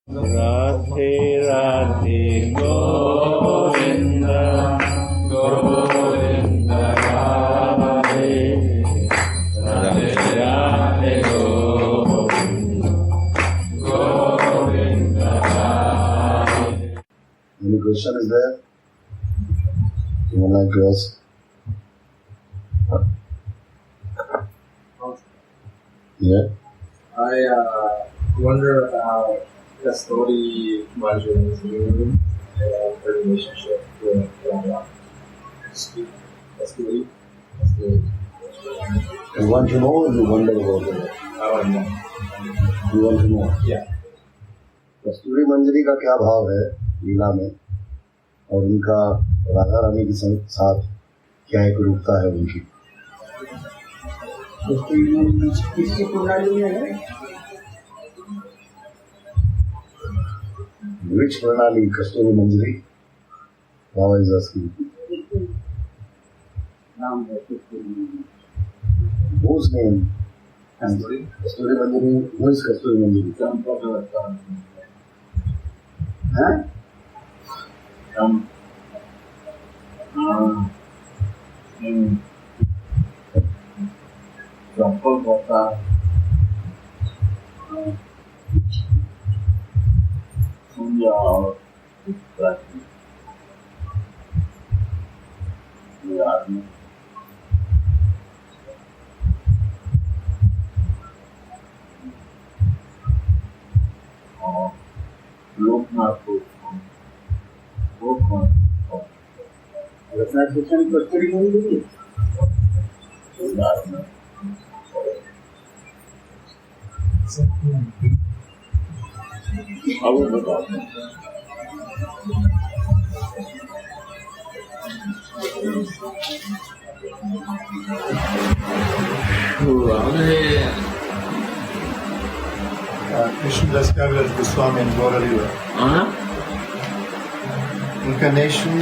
Radhe Radhe Govind Govind Radhe Radhe Radhe Govind Govind Radhe. Any question is there? You would like to ask? Yeah. I wonder about Kasturi Manju's new relationship with Kasturi. You want to know or you wonder about it? I want to know. You want to know? Yeah. कस्तूरी मंजरी का क्या भाव है लीला में और उनका राधा रानी के साथ क्या एक रूपता है उनकी? किसकी प्रणाली में है? Which pranali? Kasturi Manjari? Baba is asking. नाम है कस्तूरी मंजरी. Whose name? Kasturi? Kasturi Manjari. Who is Kasturi Manjari? हाँ? Example kota Sundar lagi biar Loknath Ratna Kishan कस्तूरी मंजरी. अब बताओ Krishnadas Kaviraj Goswami and Gaura Lila. Incarnation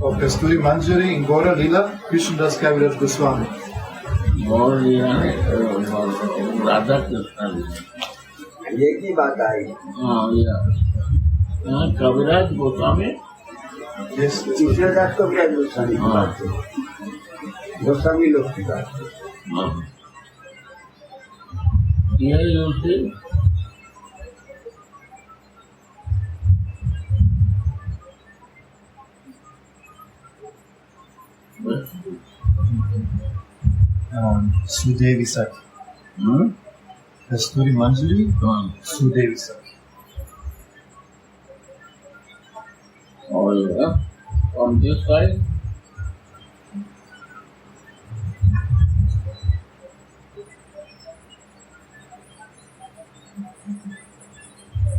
of Kasturi Manjari in Gaura Lila, Krishnadas Kaviraj Goswami. और राधा कृष्ण ये की बात आई. हाँ यहाँ कविराज Goswami Yes, Krishnadas को भी गोस्वामी की बात है. गोस्वामी लोग की बात है. हाँ यही उनसे Sudevi Sakhi. Kasturi Manjari, Sudevi Sakhi. और on this side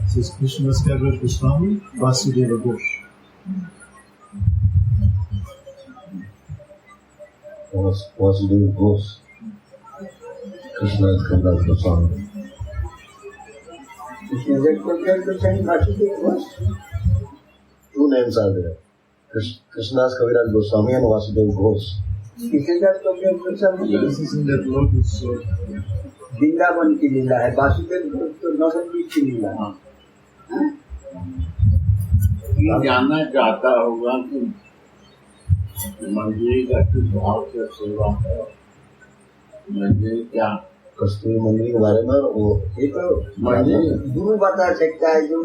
This is Krishnadas Kaviraj Goswami, Vasudeva Ghosh. Vasudeva Ghosh. Krishna is Kaviraj Goswami. Krishnadas को क्या Goswami Vasudev Ghosh. Two names are there. Krishnadas Kaviraj Goswami and Vasudeva Ghosh. Krishnadas को क्या Goswami This is in that lotus. Vrindavan की लीला है. वासुदेव घोष तो नवद्वीप की लीला है. जानना चाहता होगा कि मंजरी का किस भाव से सेवा है. मंजरी क्या कस्तूरी मंजरी के बारे में वो ये तो गुरु बता सकता है. जो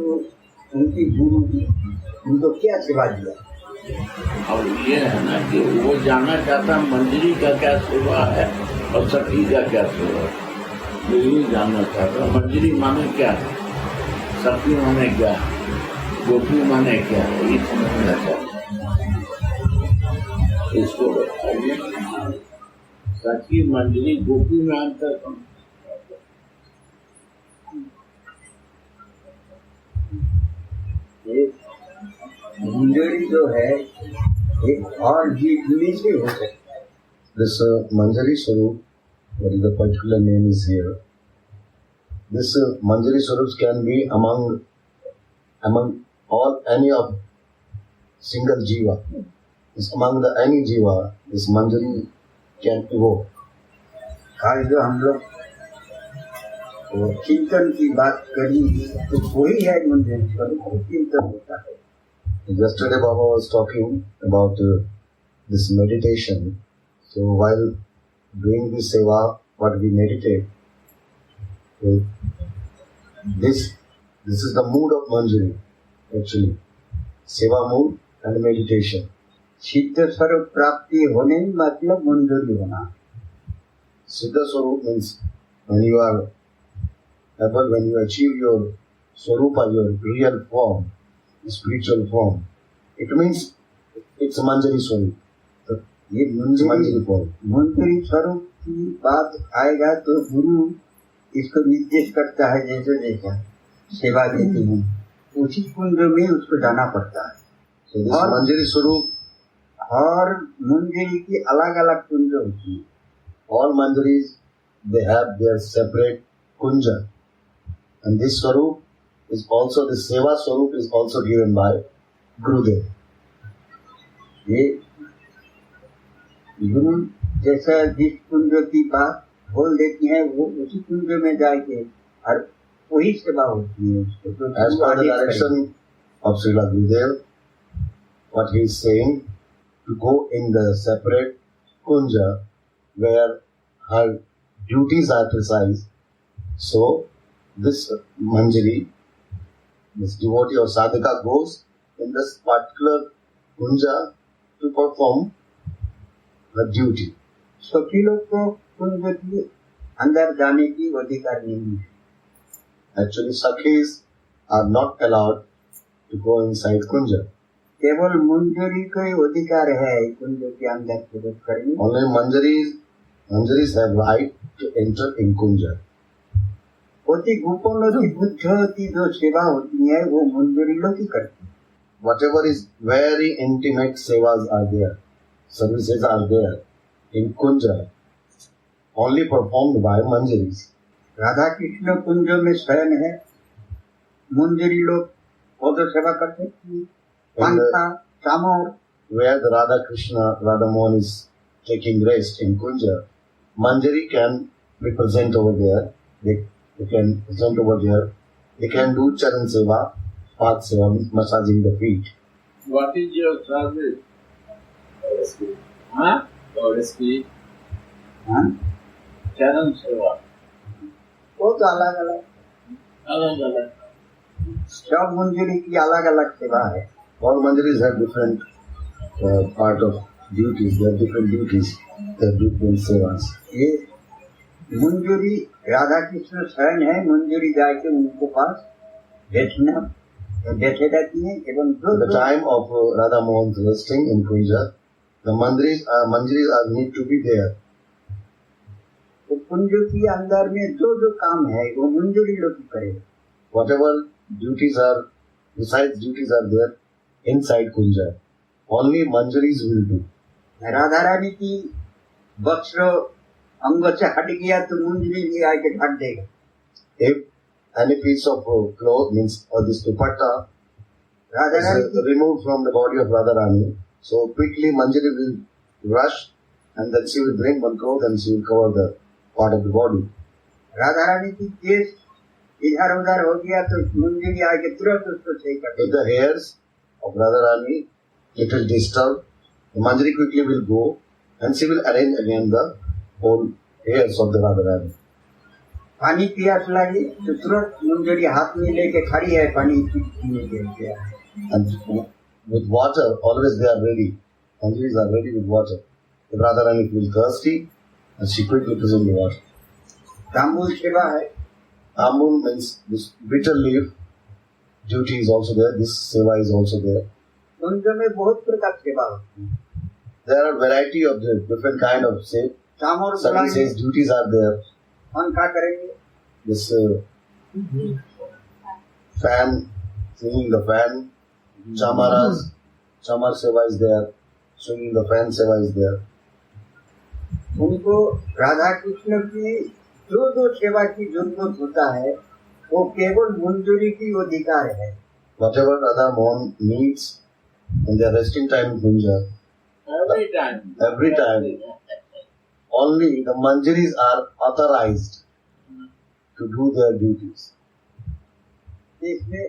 उनकी गुरु उनको क्या सेवा दिया. अब ये है ना कि वो जानना चाहता मंजरी का क्या सेवा है और सखी का क्या सेवा है. यही जानना चाहता. मंजरी माने क्या है, सखी माने क्या है, गोपी माने क्या है, ये समझना चाहता. इसको बताइए. सखी मंजरी गोपी में अंतर मंजरी जो है एक और जीवनी से हो सकता है. This Manjari Swarup, what is the particular name is here. This Manjari Swarups can be among all any of single jiva. It's among the any jiva, this Manjari can evoke. आज जो हम लोग और चिंतन की बात करी तो वही है मंदिर स्वरूप, चिंतन होता है। Yesterday Baba was talking about this meditation. So while doing this seva, what we meditate, this is the mood of Manjari actually. Seva mood and meditation. सिद्ध स्वरूप प्राप्ति होने मतलब मंजूरी होना। Siddha Swarup means when you are able, when you achieve your Swarupa, your real form, spiritual form, it means it's Manjari Swarup. ये It's Manjari form. मंजूरी स्वरूप की बात आएगा तो गुरु इसको निर्देश करता है, जैसे जैसा सेवा देते हैं उसी कुंज में उसको जाना पड़ता है। So this Manjari Swarup, और मंजरी की अलग अलग कुंज होती है। all Manjaris, they have their separate kunja. And this Swarup is also, the Seva Swarup is also given by Gurudev. ये गुरु जैसा जिस कुंज की बात बोल देती है वो उसी कुंज में जाके और वही सेवा होती है उसको। तो As per the direction of Srila Gurudev, what he is saying, to go in the separate kunja where her duties are precise. So this Manjari, this devotee or sadhaka goes in this particular kunja to perform her duty. सखी लोग को कुंज के अंदर जाने की अधिकार नहीं है। Actually, Sakhis are not allowed to go inside kunja. केवल मंजरी को ही अधिकार है कुंज के अंदर प्रवेश करने। Only Manjaris have right to enter in kunja. अति गोपन की बुद्ध की जो सेवा होती है वो मंजरी लोग ही करती है। Whatever is very intimate sevas are there, services are there in kunja, only performed by Manjaris. Radha Krishna कुंज में शयन है, मंजरी लोग वो तो सेवा करते हैं। पंखा चामर Where the Radha Krishna, Radha Mohan is taking rest in kunja, Manjari can be present over there. They can present over there. They can do charan seva, path seva, massaging the feet. What is your service? Huh? हाँ? Charan Seva. वो तो अलग अलग सब मंजरी की अलग अलग सेवा है। All Manjaris have different part of duties. They have different duties. They have different sevas. ये मंजूरी राधा कृष्ण शरण है, मंजूरी जाके उनको पास बैठे रहती है एवं At the time of Radha Mohan's resting in Kunja, the Manjaris are need to be there. तो कुंज के अंदर में जो काम है वो मंजूरी लोग करे। Whatever duties are, besides duties are there inside Kunja, only Manjaris will do. Radha Rani की वस्त्र अंग से हट गया तो मंजरी भी आके ढक देगा। If any piece of cloth means or this dupatta Radha Rani is removed from the body of Radharani, so quickly Manjari will rush and then she will bring one cloth and she will cover the part of the body. Radha Rani की case इधर उधर हो गया तो मंजरी आके तुरंत उसको सही कर If the hairs of Radharani little disturbed, the Manjari quickly will go and she will arrange again the whole hairs of the Radharani. पानी प्यास लगी तो तुरंत मंजरी हाथ में लेके खड़ी है पानी पीने के लिए। And with water, always they are ready. Manjaris are ready with water. If Radharani feels thirsty, and she quickly puts in the water. तांबुल सेवा है। Ambul means this bitter leaf duty is also there. This seva is also there. कुंज में बहुत प्रकार सेवा होती है। There are variety of the different kind of चामर services, duties are there. हम क्या करेंगे? This fan, swinging the fan, chamaras, chamar seva is there. Swinging the fan seva is there. उनको राधा कृष्ण की जो सेवा की जरूरत होता है वो केवल मंजूरी की अधिकार है। Whatever Radha Mohan needs in their resting time in Kunja, every time, only the Manjaris are authorized to do their duties. इसमें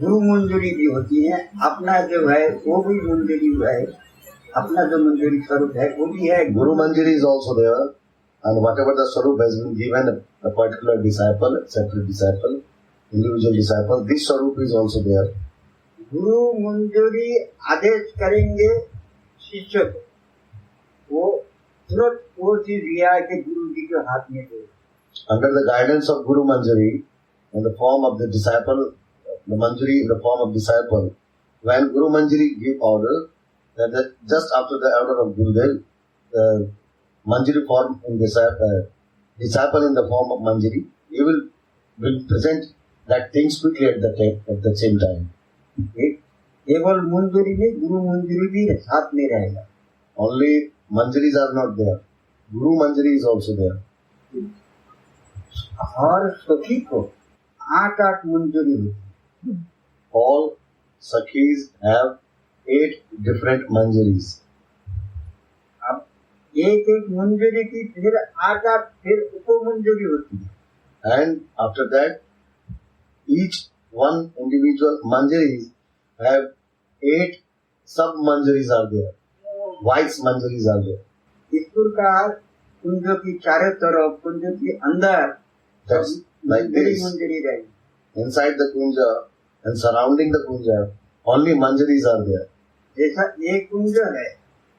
गुरु मंजूरी भी होती है, अपना जो है वो भी मंजूरी है, अपना जो मंजूरी स्वरूप है वो भी है। Guru Manjari is also there, and whatever the Swarup has been given a particular disciple, separate disciple, individual disciple, this Swarup is also there. गुरु मंजूरी आदेश करेंगे शिष्य को, वो तुरंत वो चीज लिया के गुरु जी के हाथ में दे। Under the guidance of Guru Manjari, in the form of the disciple, the Manjari in the form of disciple, when Guru Manjari give order, then just after the order of Gurudev, the Manjari form in disciple in the form of Manjari, he will present that things quickly at the same time. केवल मंजूरी नहीं, गुरु मंजूरी भी साथ में रहेगा। Only Manjaris are not there. Guru Manjari is also there. हर सखी को 8 मंजूरी होती है। All Sakhis have 8 different Manjaris. अब एक मंजूरी की फिर 8 फिर उप मंजूरी होती है। And after that, each one individual Manjaris have 8 sub-Manjaris are there. Vice Manjaris are there. इस प्रकार कुंजों की चारों तरफ, कुंजों के अंदर That's like this. मंजूरी रहेगी। Inside the Kunja and surrounding the Kunja, only Manjaris are there. जैसा एक कुंज है,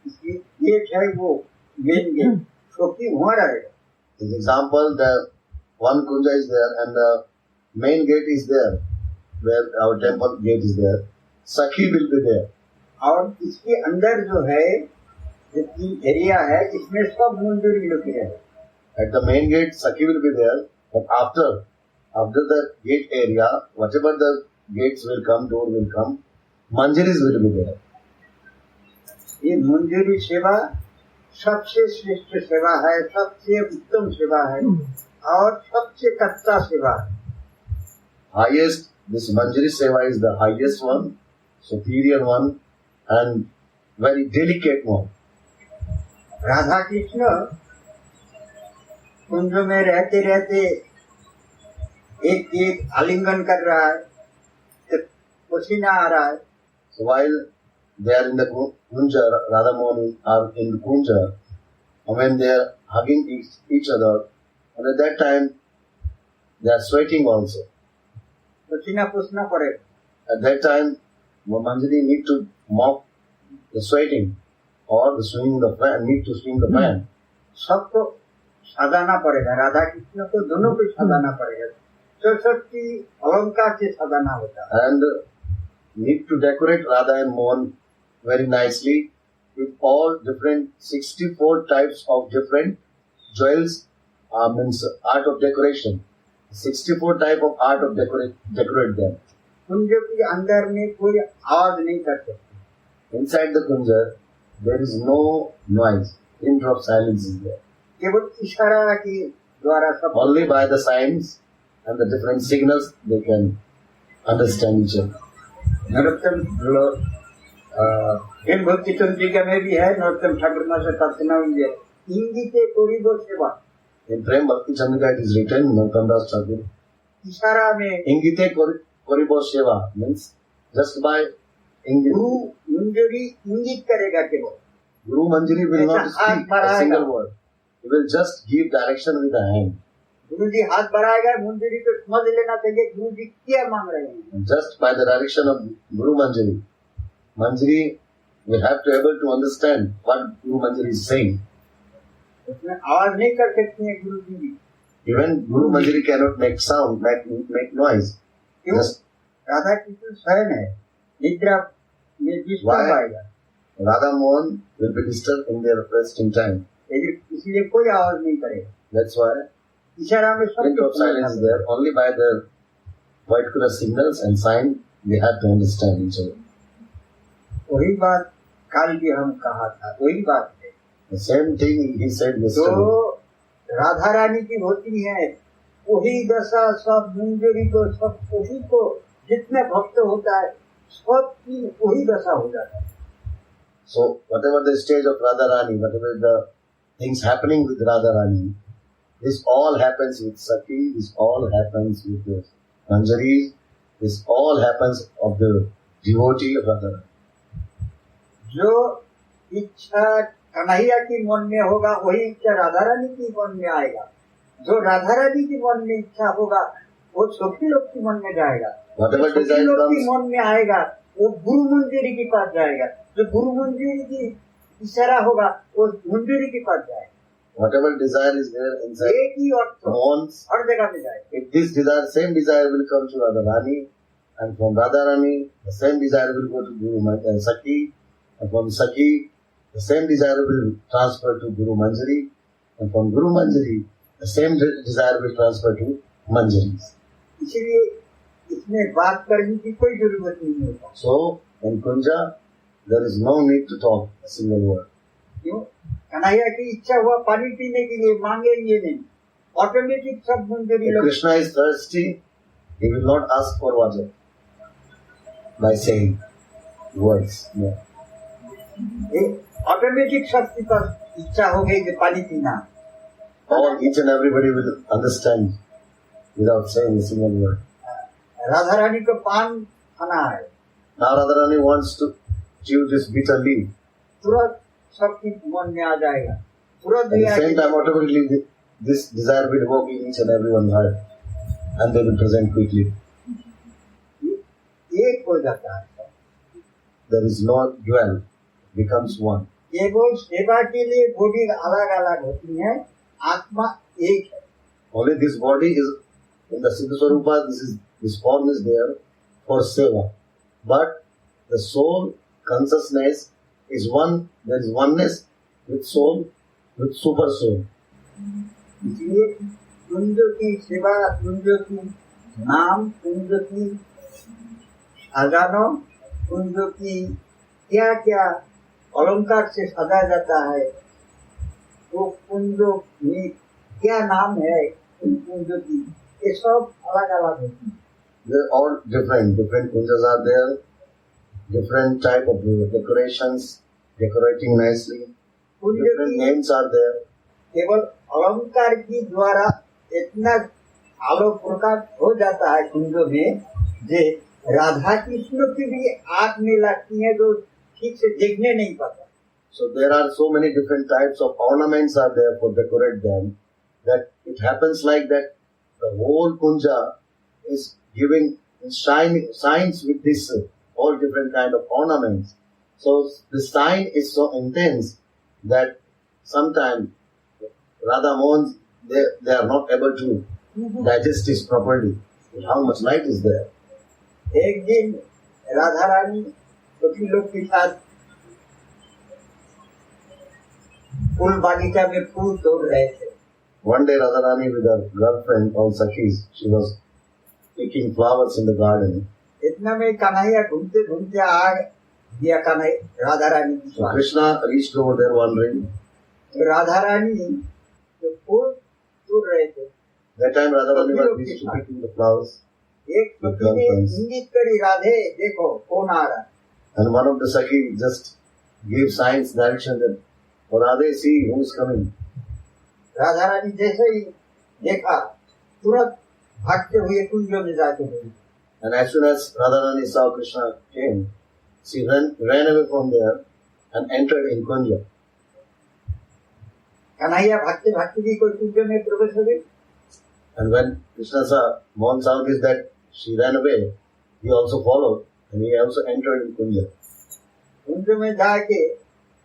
इसकी गेट है वो मेन गेट, छोटी वहाँ रहेगा। For example, the one Kunja is there and the main gate is there, where our temple gate is there. Sakhi will be there. और इसके अंदर जो है जितनी एरिया है, इसमें सब मंजूरी लगे है। At the main gate, Sakhi will be there, but after the gate area, whatever the gates will come, door will come, Manjaris will be there. ये मंजूरी सेवा सबसे श्रेष्ठ सेवा है, सबसे उत्तम सेवा है और सबसे कच्चा सेवा है। Highest, this Manjari Seva is the highest one, superior one, and very delicate one. Radha Krishna कुंज में रहते रहते एक एक आलिंगन कर रहा है, तो पसीना आ रहा है। So while they are in the Kunja, Radha Mohan are in the Kunja, and when they are hugging each other, and at that time they are sweating also. पसीना पूछना पड़ेगा। At that time, Manjari need to mop the sweating, or the swing the fan, need to swing the fan. सबको सजाना पड़ेगा, राधा कृष्ण को दोनों को सजाना पड़ेगा। सरस्वती अलंकार से सजाना होता है। And need to decorate Radha and Mohan very nicely with all different 64 types of different jewels, means art of decoration. 64 type of art of decorate them. कुंज के अंदर में कोई आवाज नहीं कर सकते। Inside the Kunja, there is no noise. Pin drop silence is there. केवल इशारा के द्वारा सब Only by the signs and the different signals they can understand each other. Narottam हेम भक्ति चंद्रिका में भी है, नरोत्तम ठाकुर मास्टर प्रार्थना हुई है, इंगिते कोरिडोर सेवा। In Prem Bhakti Chandrika it is written, Narottam Das Thakur, इशारा में Ingite Koribo Seva means just by Ingit. गुरु मंजूरी इंगित करेगा केवल। Guru Manjari will not ऐसा हाथ speak a बढ़ाएगा। single word. He will just give direction with the hand. गुरु जी हाथ बढ़ाएगा, मंजूरी को समझ लेना चाहिए गुरु जी क्या मांग रहे हैं। And just by the direction of Guru Manjari, Manjari will have to able to understand what Guru Manjari is saying. उसमें आवाज नहीं कर सकते हैं गुरु जी भी। Even Guru Manjari cannot make sound, make noise. क्यों? Just राधा कृष्ण स्वयं है, निद्रा में डिस्टर्ब आएगा, Radha Mohan will be disturbed in their resting time. इसलिए कोई आवाज नहीं करेगा। That's why इशारा में सब pin drop silence is there. Only by the particular signals and sign we have to understand each other. वही बात कल भी हम कहा था, वही बात है। The same thing he said तो yesterday. राधा रानी की होती है वही दशा, सब मंजूरी को, सब वही को, जितने भक्त होता है सब की वही दशा हो जाता है। So whatever the stage of Radha Rani, whatever the things happening with Radha Rani, This all happens with Sati, this all happens with the Manjari, this all happens of the devotee of Radharani. जो इच्छा कन्हैया की मन में होगा वही इच्छा राधा रानी की मन में आएगा। जो राधा रानी की मन में इच्छा होगा वो सखी लोग की मन में जाएगा। Whatever जो सखी desire लोग की comes, मन में आएगा वो गुरु मंजरी के पास जाएगा। जो गुरु मंजरी की इशारा होगा वो मंजरी के पास जाएगा। whatever desire is there inside एक ही अर्थ wants, हर जगह में जाएगा। if this desire, same desire will come to Radharani, and from Radharani, the same desire will go to Guru Saki, and from Saki, the same desire will transfer to Guru Manjari, and from Guru Manjari, the same desire will transfer to Manjari. इसीलिए इसमें बात करने की कोई जरूरत नहीं होता। So, in Kunja, there is no need to talk a single word. क्यों? कन्हैया की इच्छा हुआ पानी पीने के लिए, मांगेंगे नहीं, ऑटोमेटिक सब मंजूरी If लोग। Krishna is thirsty, he will not ask for water by saying words. No. Automatic सबके पास इच्छा हो गई कि पानी पीना। All, each and everybody will understand without saying a single word. Radha Rani को पान खाना है, Now Radharani wants to chew this bitter leaf. तुरंत सबके मन में आ जाएगा, तुरंत At भी the same time, automatically, this desire will evoke in each and everyone's heart, and they will present quickly. एक हो जाता है। There is no dual, it becomes one. केवल सेवा के लिए बॉडी अलग अलग होती है, आत्मा एक है। Only this body is in the Siddha Swarupa, this form is there for seva. But the soul consciousness is one, there is oneness with soul, with super soul. इसलिए कुंज की सेवा, कुंज की नाम, कुंज की खजानों, कुंज की क्या क्या अलंकार से सजा जाता है, वो कुंज में क्या नाम है उन कुंज की, ये सब अलग अलग होती है। They're all different. Different kunjas are there. Different type of decorations, decorating nicely. Kunj Different की names are there. केवल अलंकार की द्वारा इतना आलोक प्रकाश हो जाता है कुंज में, जे राधा कृष्ण की भी आंख में लगती है जो ठीक से देखने नहीं पाता। So there are so many different types of ornaments are there for decorate them, that it happens like that the whole kunja is giving signs with this all different kind of ornaments. So the sign is so intense that sometimes Radha Mohan, they are not able to digest this properly. How much light is there? एक दिन राधा रानी सखी लोग के साथ फूल बागीचा में फूल तोड़ रहे थे। One day Radharani with her girlfriend called Sakhis, she was picking flowers in the garden. इतना में कन्हैया घूमते घूमते आ गया कन्हैया राधा रानी के So pass. Krishna reached over there wondering. तो राधा रानी जो फूल तोड़ रहे थे, That time Radharani was busy picking the flowers. एक सखी ने इंगित करी, राधे देखो कौन आ रहा है। And one of the Sakhi just gave signs, direction that, oh Radhe, see who is coming. Radha Rani जैसे ही देखा तुरंत भागते हुए कुंज में जाके गई। And as soon as Radharani saw Krishna came, she ran away from there and entered in Kunja. Kanhaiya भागते भागते भी कोई कुंज में प्रवेश हो गई। And when Krishna saw Mohan saw this that she ran away, he also followed and he also entered in Kunja. कुंज में जाके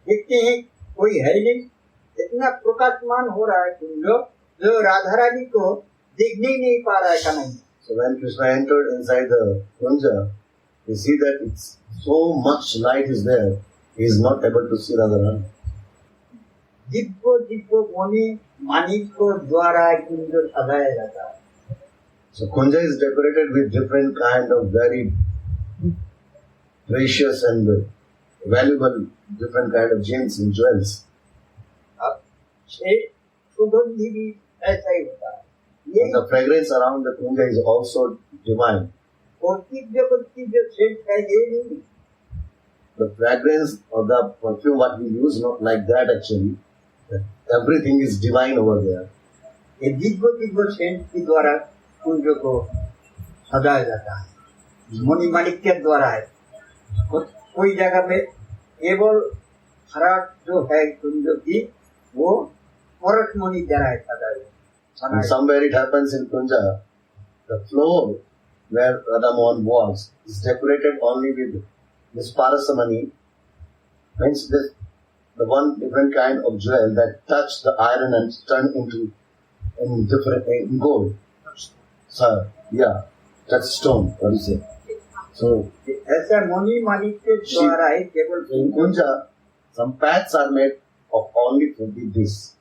देखते हैं कोई है नहीं, इतना प्रकाशमान हो रहा है कुंज जो राधा रानी को देखने ही नहीं पा रहा है Kanhaiya. So when Krishna entered inside the Kunja, you see that it's so much light is there, he is not able to see Radharani. Divya Divya Moni Manik को द्वारा कुंज सजाया जाता है। So Kunja is decorated with different kind of very precious and valuable different kind of gems and jewels. अब सुगंधी भी ऐसा ही होता है। ये And the fragrance around the Kunja is also divine. भौतिक जगत की जो सेंट है ये नहीं, The fragrance or the perfume what we use, not like that actually. Everything is divine over there. ये दिव्य दिव्य सेंट के द्वारा कुंज को सजाया जाता है, मणि माणिक्य द्वारा है। कोई जगह में केवल हरा जो है कुंज की वो परत मणि द्वारा है सजाया। And somewhere it happens in Kunja, the floor where Radha Mohan was is decorated only with this parasamani, means this, the one different kind of jewel that touch the iron and turn into in gold. So, yeah, that's stone, what do you say? So, ऐसा मणि माणिक्य द्वारा है केवल in Kunja, some paths are made of only with this.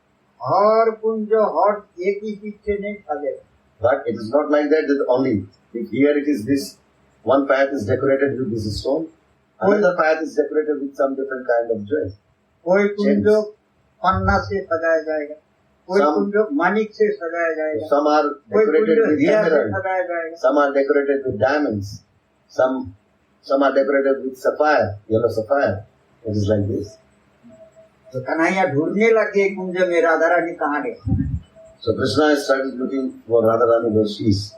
हर कुंज हर एक ही चीज से नहीं सजेगा। But it is not like that only. If here it is this, one path is decorated with this stone, another path is decorated with some different kind of jewel. कोई कुंज पन्ना से सजाया जाएगा, कोई कुंज माणिक से सजाया जाएगा, Some are कोई decorated Kunj with हीरा से emerald, सजाया जाएगा। some are decorated with diamonds, some are decorated with sapphire, yellow sapphire. It is like this. तो कन्हैया ढूंढने लगे कुंज में राधा रानी कहाँ गए, So Krishna started looking for Radharani where she is.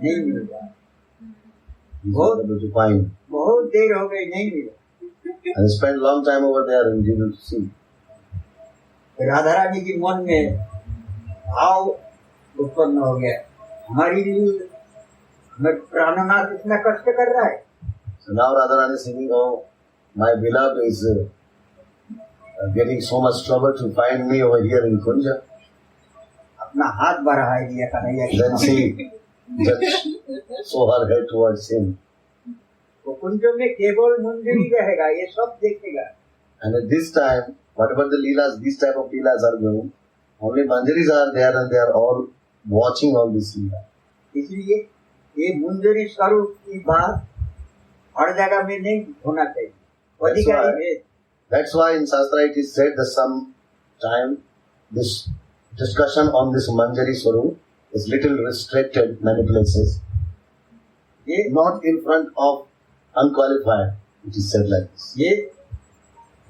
नहीं मिल रहा, He was able to find. बहुत देर हो गई नहीं मिला। And he spent long time over there and able to see. Radha Rani के मन में भाव उत्पन्न हो गया, हमारी लिए हमें प्राणनाथ इतना कष्ट कर रहा है। So now Radharani is thinking, oh, my beloved is getting so much trouble to find me over here in Kunja. अपना हाथ बढ़ा दिया कन्हैया की Then तरफ। she just saw her head towards him. वो कुंज में केवल मुंजरी रहेगा, ये सब देखेगा। And at this time, whatever the leelas, these type of leelas are going, only manjaris are there and they are all watching all this leela. इसलिए ये मुंजरी स्वरूप की बात हर जगह में नहीं होना चाहिए, अधिकारी भेद। That's why in Shastra it is said that some time this discussion on this manjari swarup is little restricted many places. ये Not in front of unqualified. It is said like this. ये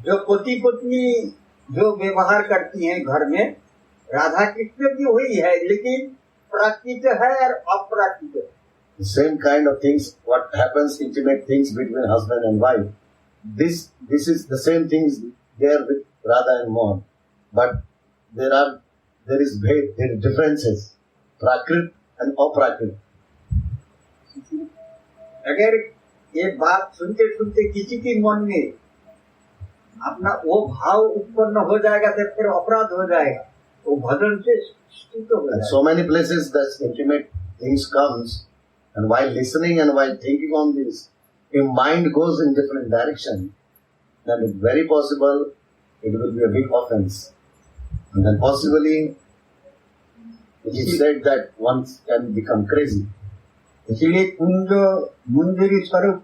जो पति पत्नी जो व्यवहार करती हैं घर में, राधा कृष्ण की हुई है, लेकिन प्राकृत है और अप्राकृत है। The same kind of things, what happens, intimate things between husband and wife. This is the same things there with Radha and Mohan. But there is differences. Prakrit and aprakrit. अगर ये बात सुनते सुनते किसी के मन में अपना वो भाव उत्पन्न हो जाएगा तो फिर अपराध हो जाएगा, वो भजन से स्तुत हो And जाएगा। so many places that intimate things comes, and while listening and while thinking on this, your mind goes in different direction, then it's very possible it will be a big offense. And then possibly it is said that one can become crazy. इसलिए कुंज मुंजरी स्वरूप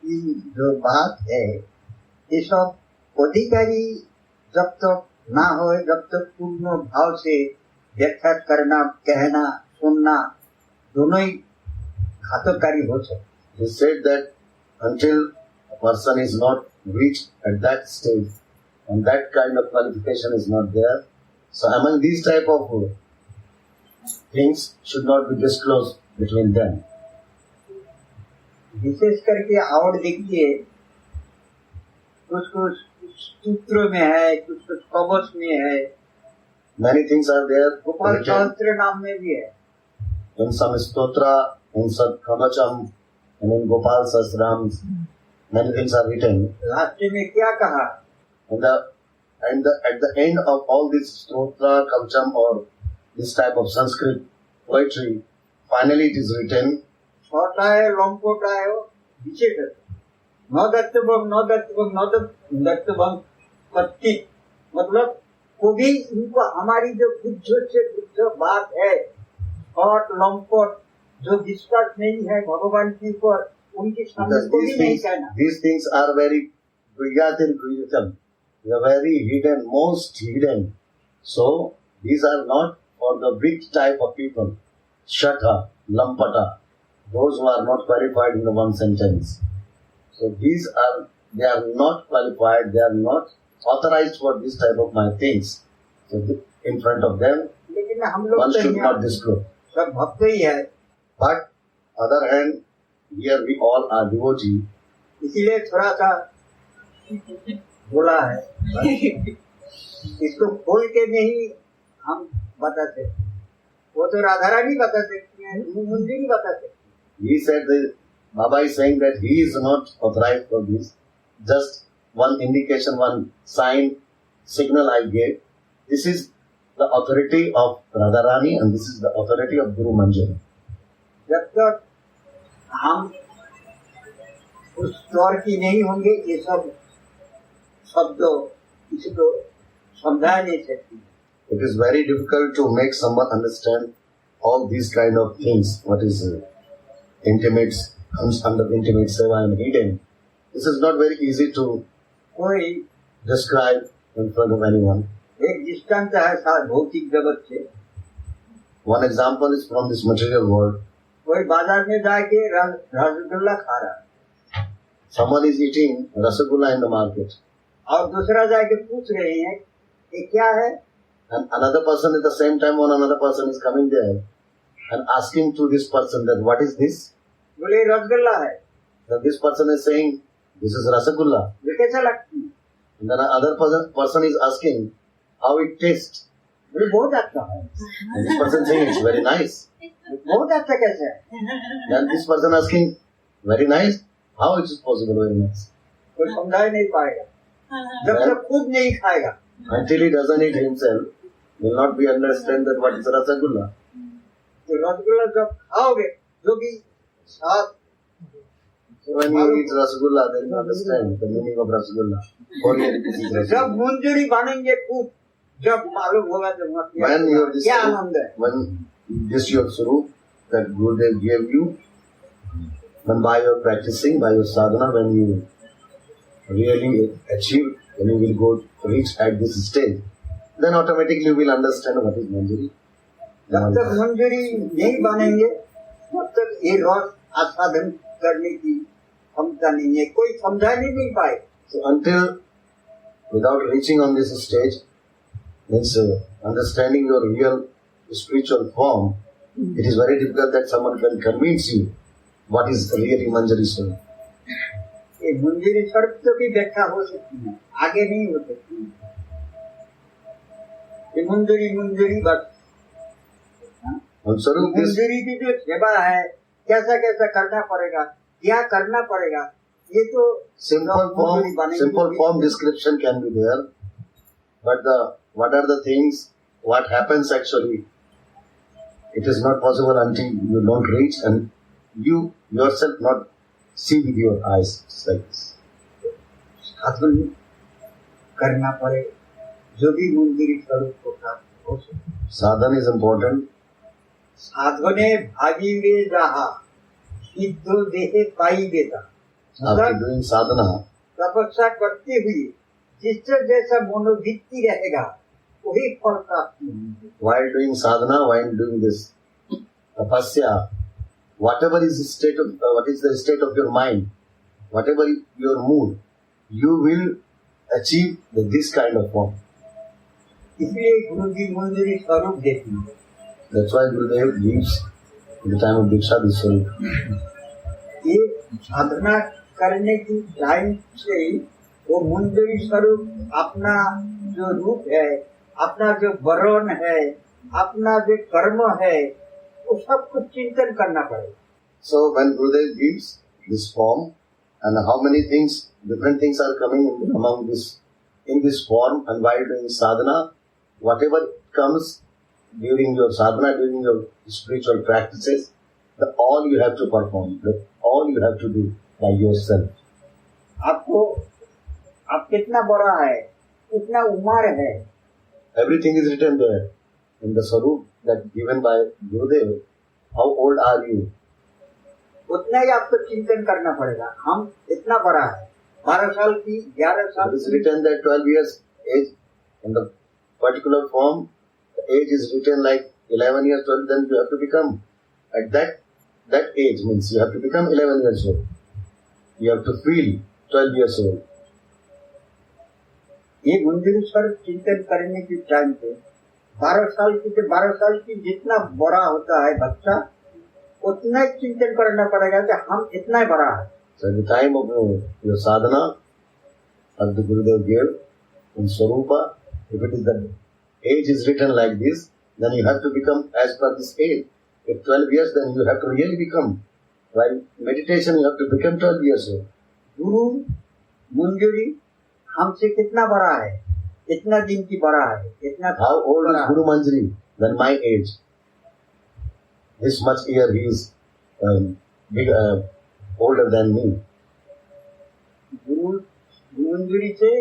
की जो बात है, ये सब अधिकारी जब तक ना हो, जब तक पूर्ण भाव से व्याख्या करना, कहना, सुनना दोनों ही घातकारी हो सकते। It is said that until a person is not reached at that stage, and that kind of qualification is not there, so among these type of things should not be disclosed between them. विशेष करके और देखिए, कुछ कुछ सूत्र में है, कुछ कुछ कवच में है, Many things are there Gopal written सहस्त्र नाम में भी है। in some stotra, in some kavacham, and in Gopal Sahasram. Many things are written. Last में क्या कहा, And at the end of all this stotra, kavacham, or this type of Sanskrit poetry, finally it is written, छोटा है, लंपोटा है, वो विशेष है। न दत्तभंग पत्ती, मतलब को भी इनको हमारी जो बुद्ध से बुद्ध बात है, और लंपोट जो विश्वास नहीं है भगवान के ऊपर, उनके सामने because को भी नहीं कहना। these things are very guhyatil guhyatam. They are very hidden, most hidden. So these are not for the big type of people. Shatha, lampata, those who are not qualified in the one sentence. So they are not qualified, they are not authorized for this type of my things. So in front of them. लेकिन हम लोग One तो should यहाँ not disclose. सब भक्त ही है, But other hand, here we all are devotee. इसीलिए थोड़ा सा बोला है, इसको खोल के नहीं हम बता सकते, वो तो राधा रानी बता सकती है, मुंजी नहीं बता सकती। He said that Baba is saying that he is not authorized for this. Just one indication, one sign, signal I gave. This is the authority of Radharani and this is the authority of Guru Manjari. जब तक हम उस स्वर की नहीं होंगे, ये सब शब्द इसको समझा नहीं सकती। It is very difficult to make someone understand all these kind of things. What is intimates, comes under intimate seva and hidden. This is not very easy to कोई describe in front of anyone. एक दृष्टांत है भौतिक जगत से, One example is from this material world. कोई बाजार में जाके रसगुल्ला खा रहा है Someone is eating rasagulla in the market. और दूसरा जाके पूछ रहे हैं ये क्या है, And another person at the same time, when another person is coming there and asking to this person that what is this? बोले रसगुल्ला है, Then this person is saying, this is rasagulla. ये कैसा लगती है, And then another person is asking how it tastes. बोले बहुत अच्छा है, And this person saying it's very nice. बहुत अच्छा कैसे है, Then this person asking, very nice? How it is possible very nice? कोई समझा ही नहीं पाएगा जब तक खुद नहीं खाएगा। Until he doesn't eat himself, will not be understand that what is rasagulla. तो रसगुल्ला जब खाओगे जो भी स्वाद, So when you eat rasgulla, then you understand the meaning of rasgulla. For you, this is जब rasgulla. मंजूरी बनेंगे खुद, जब मालूम होगा तो When you क्या आनंद है। when this your surup that Gurudev gave you, when by your practicing, by your sadhana, when you really achieve, when you will go reach at this stage, then automatically you will understand what is Manjari. जब तक मंजूरी नहीं बनेंगे तब तक ये रस आस्वादन करने की क्षमता नहीं है, कोई समझा नहीं पाए। So until without reaching on this stage, means understanding your real spiritual form, it is very difficult that someone can convince you what is really Manjari Swarup. ये मंजूरी स्वरूप तो भी व्याख्या हो सकती है, आगे नहीं हो सकती है। ये मंजूरी मंजूरी बस, And Swarup is मंजूरी की जो सेवा है, कैसा कैसा करना पड़ेगा, क्या करना पड़ेगा, ये तो simple form description can be there, but what are the things, what happens actually, it is not possible until you don't reach and you yourself not see with your eyes. It's like this. साधन करना पड़ेगा, जो भी मंजूरी स्वरूप को प्राप्त हो सके। Sadhana is important. साधने भागीवे जहा सिद्धो देहे पाई बेटा। After doing sadhana, तपस्या करते हुए जिससे जैसा मनोवृत्ति रहेगा वही फल प्राप्त होंगे। while doing sadhana, while doing this tapasya, whatever is the state of what is the state of your mind, whatever your mood, you will achieve this kind of form. इसलिए गुरु जी मंजूरी स्वरूप देती है। That's why Gurudev gives at the time of Diksha this Swarup. ये साधना करने की time से ही वो मंजूरी स्वरूप अपना जो रूप है, अपना जो वर्ण है, अपना जो कर्म है, वो सब कुछ चिंतन करना पड़ेगा। So when Gurudev gives this form and how many things, different things are coming among this, in this form, and while doing sadhana, whatever comes during your sadhana, during your spiritual practices, all you have to perform, all you have to do by yourself. आपको आप कितना बड़ा है, कितना उम्र है, Everything is written there in the Swarup that given by Gurudev. How old are you? उतना ही आपको चिंतन करना पड़ेगा। हम इतना बड़ा है, 12 साल की, 11 साल It is की, written that 12 years age in the particular form, the age is written like 11 years, 12, then you have to become at that age means you have to become 11 years old. You have to feel 12 years old. ये मंदिर पर चिंतन करने की time पे 12 साल की जितना बड़ा होता है बच्चा उतना ही चिंतन करना पड़ेगा कि हम इतना ही बड़ा है. So at the time of your sadhana, as the Gurudev gave in Swarupa, if it is the age is written like this, then you have to become as per this age. If 12 years, then you have to really become. While meditation, you have to become 12 years old. गुरु मंजूरी हमसे कितना बड़ा है, इतना दिन की बड़ा है, इतना How old is बड़ा Guru Manjari? Than my age. This much year he is big, older than me. गुरु मंजूरी से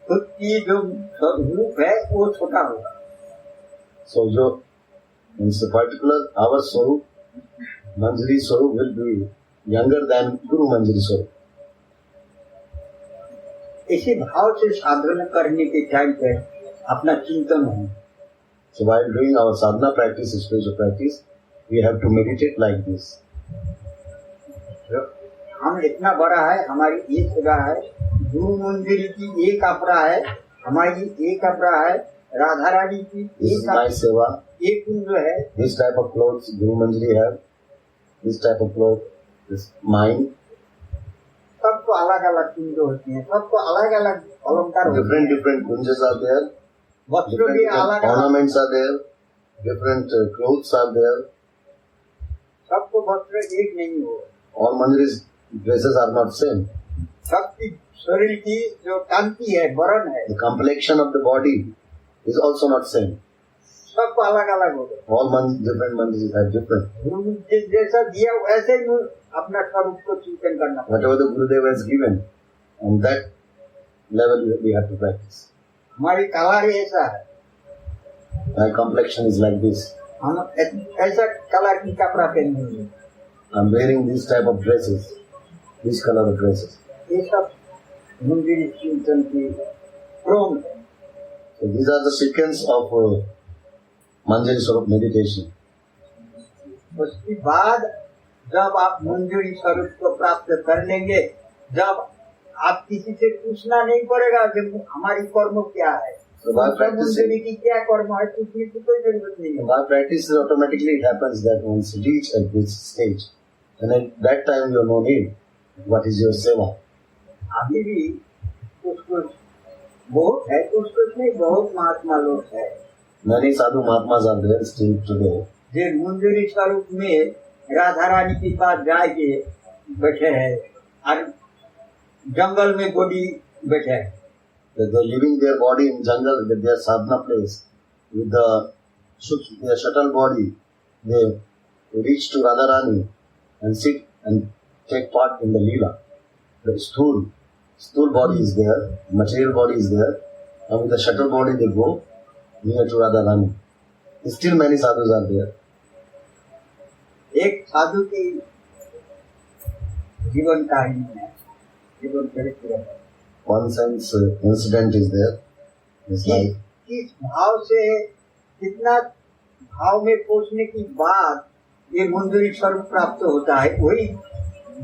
खुद की जो स्वरूप है वो छोटा होगा. So, in this particular, our Swarup, Manjari Swarup will be younger than Guru Manjari Swarup. इसी भाव से साधना करने के टाइम पे अपना चिंतन हो. So while doing our sadhana practice, spiritual practice, we have to meditate like this. हम इतना बड़ा है, हमारी एक जगह है, गुरु मंदिर की एक अपरा है, हमारी एक अपरा है, राधा रानी की This is my seva. एक कुंज है. This type of clothes Guru Manjari have. This type of clothes is mine. सबको अलग अलग कुंज होती है, सबको अलग अलग अलंकार होते हैं. Different kunjas are there. वस्त्र भी Different अलग अलग, ornaments are there. Different clothes are there. सबको वस्त्र एक नहीं हो. All Manjari's dresses are not same. सबकी शरीर की जो कांति है, वर्ण है, The complexion of the body is also not same. सबको अलग अलग हो गए. All different Manjaris have different. गुरु ने जैसा दिया वैसे ही अपना स्वरूप को चिंतन करना पड़ेगा. Whatever the Gurudev has given, on that level we have to practice. हमारी कला ही ऐसा है, My complexion is like this. हम ऐसा कला की कपड़ा पहनेंगे. I'm wearing this type of dresses, this color of dresses. ये सब मंदिर चिंतन की क्रम है. So these are the sequence of Manjari Swarup meditation. उसके बाद जब आप मंजूरी स्वरूप को प्राप्त कर लेंगे, जब आप किसी से पूछना नहीं पड़ेगा कि हमारी कर्म क्या है, So by practicing, मंजूरी की क्या कर्म है, पूछने की कोई जरूरत नहीं है. by practice, automatically it happens that once you reach at this stage, and at that time you have no need. What is your seva? अभी भी कुछ कुछ बहुत है, कुछ कुछ नहीं, बहुत महात्मा लोग है Many sadhu mahatmas are there still today. जो मंजूरी स्वरूप में राधा रानी के पास जाके बैठे हैं और जंगल में गोदी बैठे हैं. That they're leaving their body in jungle with their sadhana place. With their shuttle body, they reach to Radharani and sit and take part in the Leela. The stool body is there, material body is there, and with the shuttle body they go near to Radharani. Still many sadhus are there. एक साधु की जीवन कहानी है, जीवन चरित्र है. One sense incident is there. It's like किस भाव से, कितना भाव में पहुंचने के बाद ये मंजूरी स्वरूप प्राप्त होता है, वही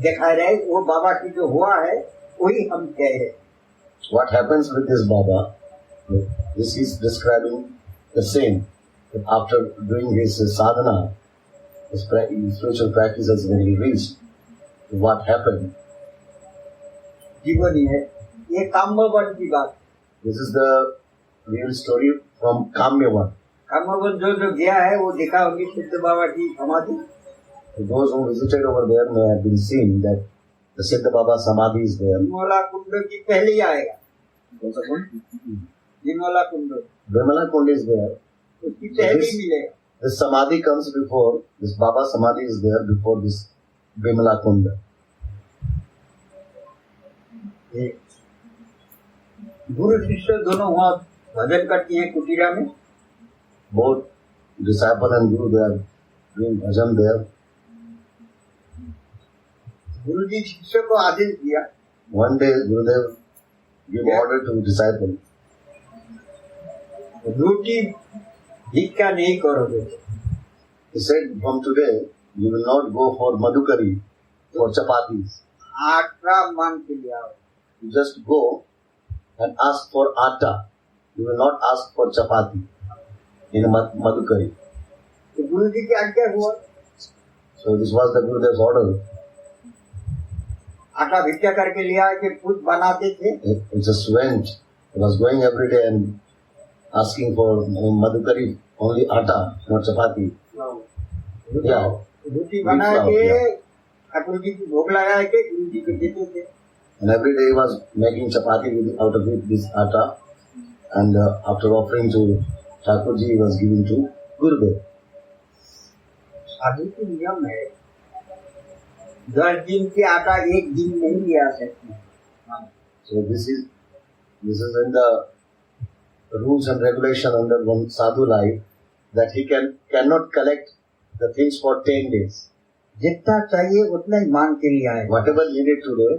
दिखा रहे. वो बाबा की जो हुआ है वही हम कह रहे. what happens with this Baba. This is describing the same. After doing his sadhana, his spiritual practices when he reached, what happened? जीवन ही है. ये काम्यवन की बात. This is the real story from Kamyavan. Kamyavan जो गया है वो देखा होगी सिद्ध बाबा की समाधि. Those who visited over there may have been seen that the Siddha Baba Samadhi is there. Vimla कुंड की पहले ही आएगा. विमला कुंड Vimala Kund is there. उसकी पहले ही मिलेगा. This Samadhi comes before, this Baba Samadhi is there before this Vimala Kund. गुरु शिष्य दोनों वहाँ भजन करती हैं कुटीरा में. Both disciple and Guru, they are doing bhajan there. गुरु जी शिष्य को आदेश दिया, One day Gurudev gave order to disciple. रोटी भिक्षा नहीं करोगे. He said, from today, you will not go for madhukari, for chapatis. आटा मांग के ले आओ. You just go and ask for atta. You will not ask for chapati. in Madhukari. तो गुरु जी की आज्ञा हुआ, So this was the Gurudev's order. आटा भिक्षा करके लिया के खुद बनाते थे। He just went. He was going every day and asking for Madhukari, only atta, not chapati. Yeah. रोटी बना के ठाकुर जी को भोग लगा के गुरु जी को देते थे। And every day he was making chapati out of it, this atta. And after offering to Thakur ji, he was giving to Gurudev. साधु की नियम है, 10 दिन के आटा एक दिन नहीं लिया सकते। So this is in the rules and regulation under one sadhu life, that he cannot collect the things for 10 days. जितना चाहिए उतना ही मांग के लिए आए। Whatever needed today,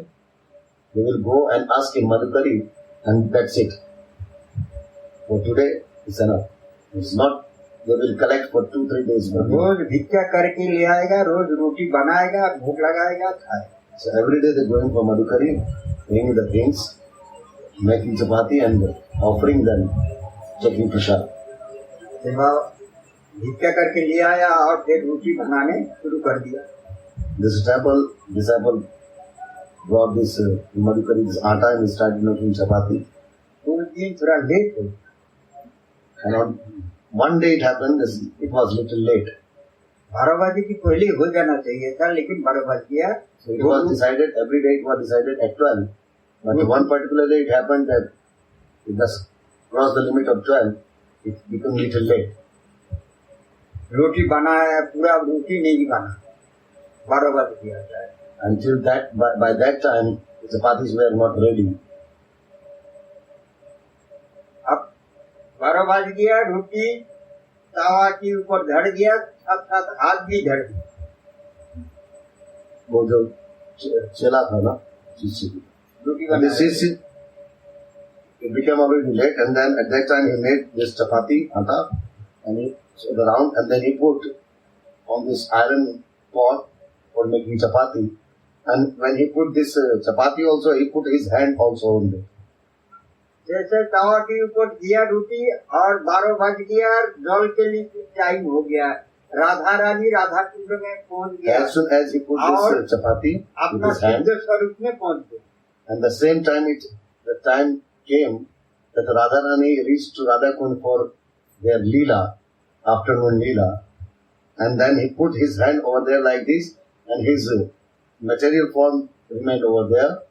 they will go and ask him Madhukari, and that's it. For today, it's enough. It's not, they will collect for 2-3 days. रोज भिक्षा करके ले आएगा, रोज रोटी बनाएगा, भूख लगाएगा, खाएगा। So every day they're going for Madhukari, bringing the things, making chapati and offering them, taking prasad. सेवा भिक्षा करके ले आया और फिर रोटी बनाने शुरू कर दिया। This disciple brought this Madhukari, this atta, and he started making chapati. उस दिन थोड़ा लेट हो, And on one day it happened, it was little late. 12 बजे की पहले हो जाना चाहिए था, लेकिन 12 बज गया। So it was decided, every day it was decided at 12. But one particular day it happened that it just crossed the limit of 12. It became little late. रोटी बनाया, पूरा रोटी नहीं बना, 12 बज गया था। Until that, by that time, the chapatis were not ready. अब 12 बज गया, रोटी तावा के ऊपर धड़ गया, साथ साथ हाथ भी धड़ गया। वो जो चला था ना, शिष्य, रोटी and the बनाया, शिष्य, it became already late, and then at that time he made this chapati atta, and he the round, and then he put on this iron pot for making chapati. And when he put this chapati also, he put his hand also on it. जैसे तावा के ऊपर दिया रोटी और 12 बज गया, जल के लिए टाइम हो गया, राधा रानी राधा कुंड में पहुंच गया। As soon as he put this chapati with अपना his hand, सिद्ध स्वरूप में पहुंच गया। and the same time the time came that Radharani reached to Radhakund for their Leela, afternoon Leela, and then he put his hand over there like this, and his material form remained over there,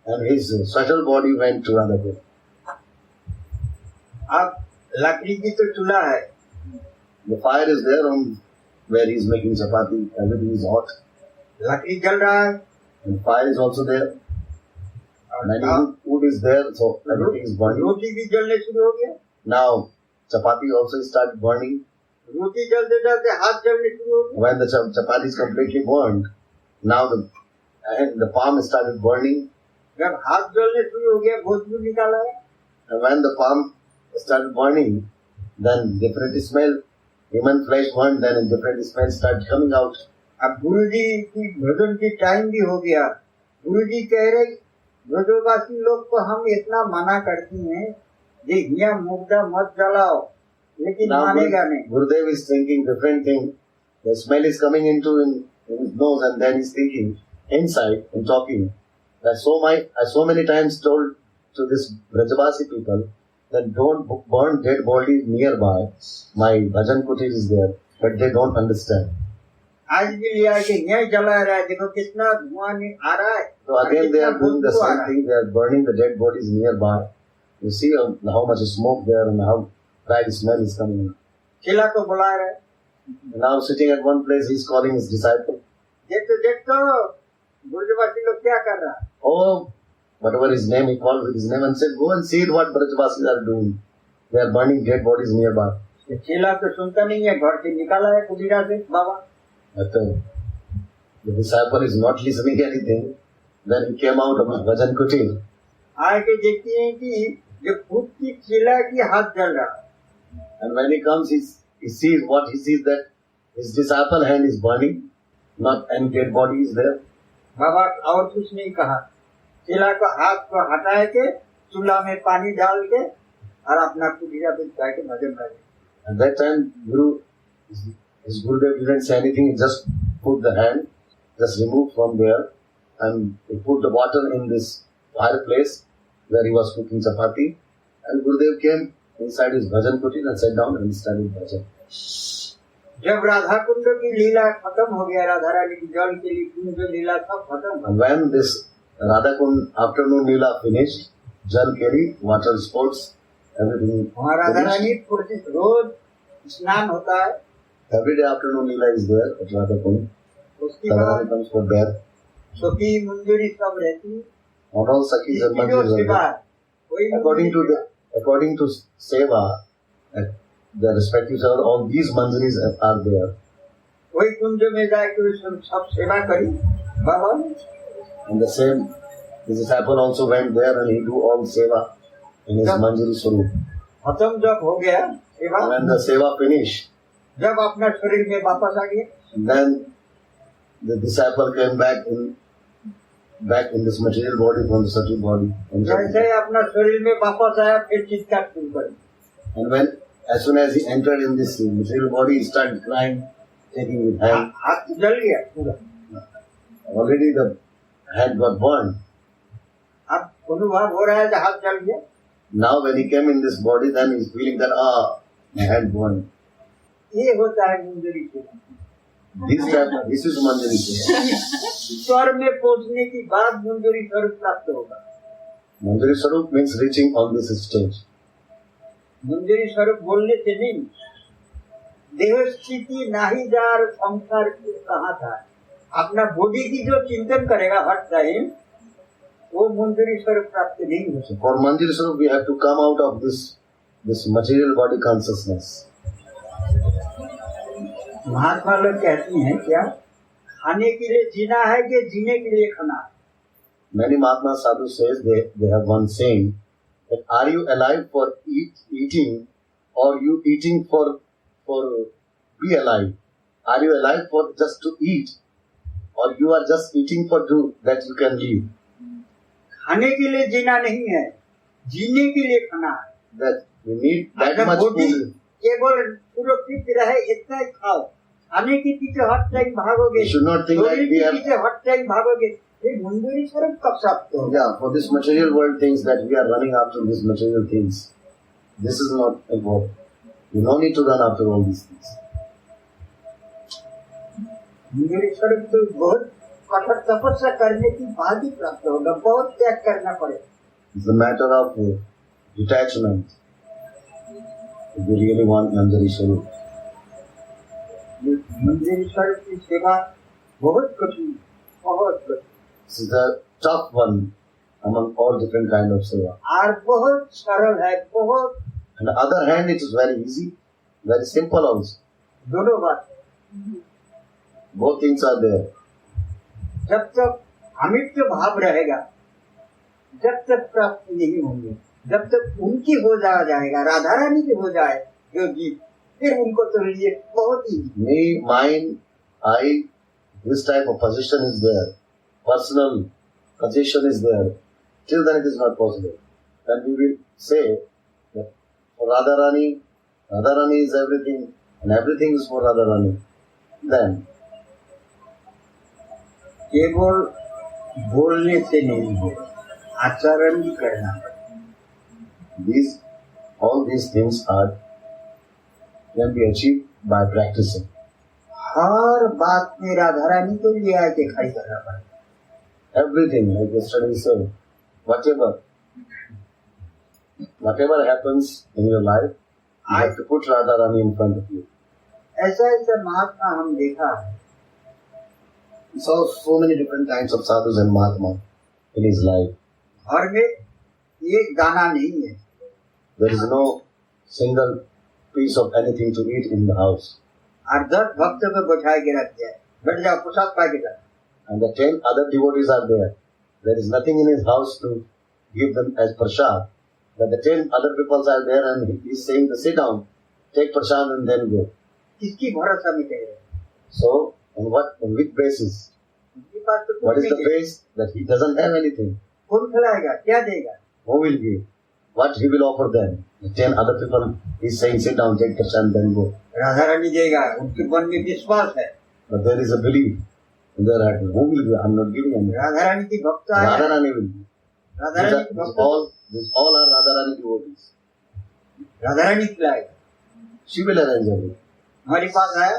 and his subtle body went to Radhakund. अब लकड़ी की तो चूल्हा है, The fire is there on where he is making chapati, everything is hot, लकड़ी जल रहा है, and fire is also there, many wood is there, so everything is burning. रोटी भी जलने शुरू हो गया। Now chapati also started burning. रोटी जलते जलते हाथ जलने शुरू हो गया। When the chapati is completely burned, now the palm started burning, जब हाथ जलने शुरू हो गया, भोजपुर निकाला है। and when the palm started burning, then different smell, human flesh burned, then a different smell started coming out. अब गुरु जी की भोजन की टाइम भी हो गया। गुरु जी कह रहे, ब्रजवासी लोग को हम इतना मना करती हैं, जे घिया मुर्दा मत जलाओ, लेकिन Now मानेगा नहीं। Gurudev is thinking different thing. The smell is coming into in his nose, and then he's thinking inside and talking. I so many times told to this Brajavasi people that don't burn dead bodies nearby. My bhajan kutir is there, but they don't understand. आज भी लिया के यही जला रहा है, देखो कितना धुआं आ रहा है। So again they are doing the Khushboo uh same रहा है। thing. They are burning the dead bodies nearby. You see how much smoke there and how bad smell is coming. चेला को बुला रहा है, And now sitting at one place, he's calling his disciple. देखो ब्रजवासी लोग क्या कर रहा है। Oh, whatever his name, he called with his name and said, go and see what Brajavasis are doing. They are burning dead bodies nearby. ये चेला तो सुनता नहीं है, घर से निकाला है कुबीरा से बाबा। But the disciple is not listening anything. Then he came out of his bhajan kutir. आके देखते हैं कि जो खुद की चेला की हाथ जल रहा है। And when he comes, he sees what he sees, that his disciple hand is burning, not any dead body is there. बाबा और कुछ नहीं कहा, चेला को हाथ को हटा के चूल्हा में पानी डाल के और अपना कुबीरा पे जाके भजन करे। At that time, his Gurudev didn't say anything. He just put the hand, just removed from there, and he put the water in this fireplace where he was cooking chapati. And Gurudev came inside his bhajan kutir and sat down and started bhajan. जब राधा कुंड की लीला खत्म हो गया, राधा रानी की जल के लिए कुंड लीला सब खत्म हो And when this Radha Kund afternoon Leela finished, Jal Keli, water sports, everything वहाँ राधा finished. रानी प्रतिदिन रोज स्नान होता है। Every day afternoon Leela is there at Radha Kund. उसके Radha बाद Rani comes for bath. सखी मंजूरी सब रहती है। And all Sakhis and इसकी जो Manjus are सेवा there. है, वही According to मंजूरी according to Seva, at the respective Seva, all these Manjaris are there. वही कुंज में जाकर सब सेवा करी भगवान। And the same, his disciple also went there and he do all Seva in his Manjari Swarup. खत्म जब हो गया सेवा, And when the Seva finished, जब अपना शरीर में वापस आ गया, then the disciple came back in this material body from the subtle body. जैसे ही अपना शरीर में वापस आया फिर चित्कार शुरू करी। And when, as soon as he entered in this material body, he started crying, taking his hand. हाथ जल गया पूरा। Already the hand got burned. अब अनुभव हो रहा है कि हाथ जल गया। Now when he came in this body, then he's feeling that, my hand burned. ये होता है मंजूरी सेवा। This is Manjari Seva. ईश्वर में पहुंचने की बाद मंजूरी स्वरूप प्राप्त होगा। Manjari Swarup means reaching on this stage. मंजूरी स्वरूप बोलने से नहीं, देह स्थिति नाहीदार संसार कहाँ था, अपना बॉडी की जो चिंतन करेगा हर टाइम, वो मंजूरी स्वरूप प्राप्त नहीं हो सकता। For Manjari Swarup, we have to come out of this material body consciousness. महात्मा लोग कहती हैं क्या, खाने के लिए जीना है कि जीने के लिए खाना है? Many Mahatma Sadhu says they have one saying that are you alive for eating or you eating for be alive? Are you alive for just to eat or you are just eating for to that you can live? खाने के लिए जीना नहीं है, जीने के लिए खाना है। That we need that अपना much बॉडी food. केवल सुरक्षित रहे इतना ही खाओ, खाने के पीछे हर time भागोगे, You should not think like शरीर we के have. पीछे हर टाइम भागोगे, फिर मंजूरी स्वरूप कब प्राप्त होगा? Yeah, for this material world things that we are running after these material things. This is not important. You no need to run after all these things. मंजूरी स्वरूप तो बहुत कठोर तपस्या करने की बाद ही प्राप्त होगा, बहुत त्याग करना पड़ेगा। It's a matter of detachment. If you really want Manjari Swarup. मंजूरी स्वरूप की सेवा बहुत कठिन, बहुत कठिन This is the tough one among all different kind of seva. और बहुत सरल है, बहुत On the other hand, it is very easy, very simple also. दोनों बात। Both things are there. जब तक अमित्य भाव रहेगा, जब तक प्राप्त नहीं होंगे, जब तक उनकी हो जाएगा, राधा रानी की हो जाए जो जीत, फिर उनको तो लिए बहुत ही Me, mine, I, this type of position is there. Personal position is there. Till then it is not possible. Then we will say that for Radha Rani is everything and everything is for Radha Rani. Then केवल बोलने से नहीं होगा, आचरण भी करना पड़ेगा। all these things can be achieved by practicing. हर बात में राधा रानी को ले आके खड़ी करना पड़ेगा। Everything, like yesterday said, whatever happens in your life, you have to put Radha Rani in front of you. ऐसा ऐसा महात्मा हम देखा है, He saw so many different kinds of sadhus and Mahatma in his life. घर में एक दाना नहीं है, There is no single piece of anything to eat in the house. और 10 भक्त को बैठा के रख दिया है, बैठ जाओ प्रसाद पा के जाओ। And the 10 other devotees are there. There is nothing in his house to give them as prasad. But the 10 other people are there and he is saying, sit down, take prasad and then go. किसकी भरोसा में कह रहे हैं? So, on which basis? उनके पास तो What कुछ is the नहीं है। base that he doesn't have anything? कौन खिलाएगा, क्या देगा? Who will give? what he will offer them. The 10 other people, he's saying, sit down, take prasad, then go. Radha Rani देगा, उनके मन में विश्वास है। But there is a belief in their heart. Who will give? I'm not giving anything. Radha Rani की भक्त है। Radharani will give. Radha Rani की भक्त These all are Radharani devotees. Radha Rani खिलाएगा। She will arrange everything. हमारे पास आया,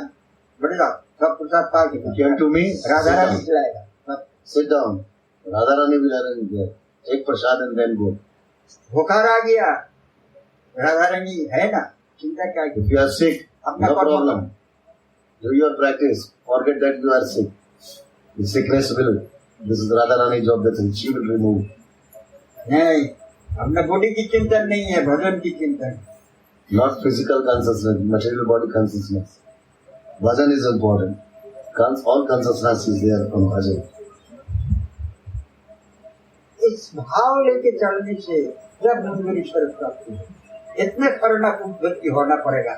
बड़े साहब, सब प्रसाद पा के Came to me, Radha sit Rani down. खिलाएगा। सब Sit down. Radharani will arrange there. Take prasad and then go. बुखार आ गया, राधा रानी है ना, चिंता क्या की? If you are sick, अपना no कर्म problem. Do your practice. Forget that you are sick. The sickness will. This is Radharani job. That's it. She will remove. नहीं, अपना बॉडी की चिंतन नहीं है, भजन की चिंतन। Not physical consciousness, material body consciousness. Bhajan is important. All consciousness is there on bhajan. इस भाव लेके चलने से जब मुंगेश्वर प्राप्ति है, इतने करुणा बुद्धि होना पड़ेगा।